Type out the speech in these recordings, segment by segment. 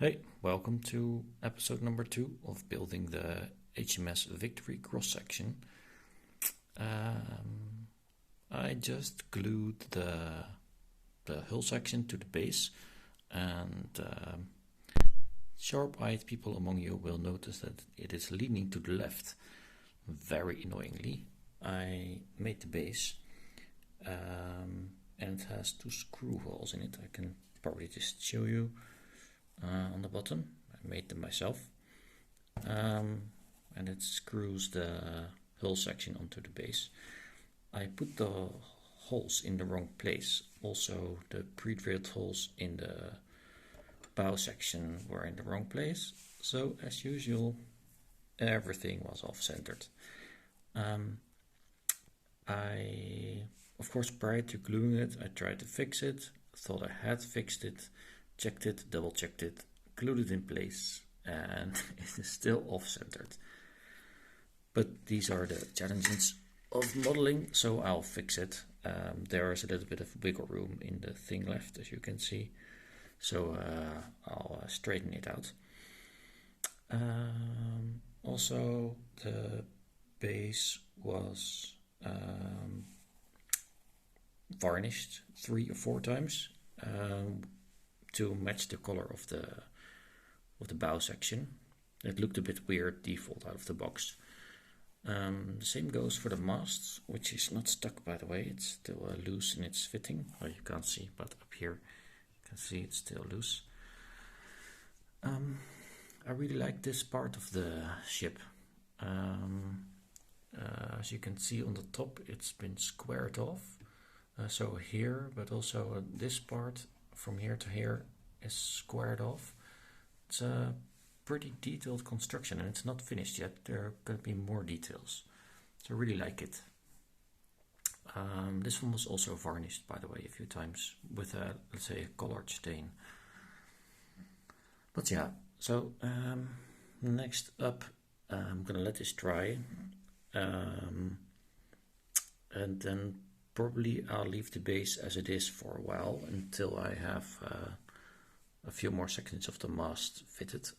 Hey, welcome to episode number 2 of building the H.M.S. Victory cross-section. I just glued the hull section to the base, and sharp-eyed people among you will notice that it is leaning to the left. Very annoyingly, I made the base, and it has 2 screw holes in it. I can probably just show you. On the bottom, I made them myself, and it screws the hull section onto the base. I put the holes in the wrong place. Also, the pre-drilled holes in the bow section were in the wrong place. So, as usual, everything was off-centered. Of course, prior to gluing it, I tried to fix it. Thought I had fixed it. Checked it, double-checked it, glued it in place, and it is still off-centered. But these are the challenges of modeling, so I'll fix it. There is a little bit of wiggle room in the thing left, as you can see, so I'll straighten it out. Also, the base was varnished 3 or 4 times. To match the color of the bow section. It looked a bit weird default out of the box. The same goes for the mast, which is not stuck, by the way. It's still loose in its fitting. Well, you can't see, but up here you can see it's still loose. I really like this part of the ship. As you can see on the top, it's been squared off. So here, but also this part from here to here is squared off. It's a pretty detailed construction, and it's not finished yet. There are going to be more details, so I really like it. This one was also varnished, by the way, a few times with a, let's say, a colored stain. But yeah, so next up, I'm gonna let this dry, and then probably I'll leave the base as it is for a while until I have a few more sections of the mast fitted,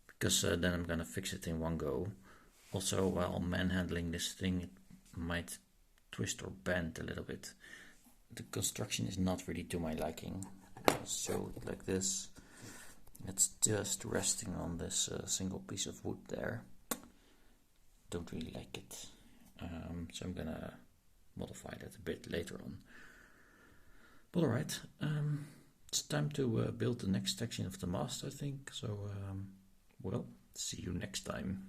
because then I'm gonna fix it in one go. Also, while manhandling this thing, it might twist or bend a little bit. The construction is not really to my liking. I'll show it like this. It's just resting on this single piece of wood there. Don't really like it. So I'm gonna modify that a bit later on. But alright, it's time to build the next section of the mast, I think. So, well, see you next time.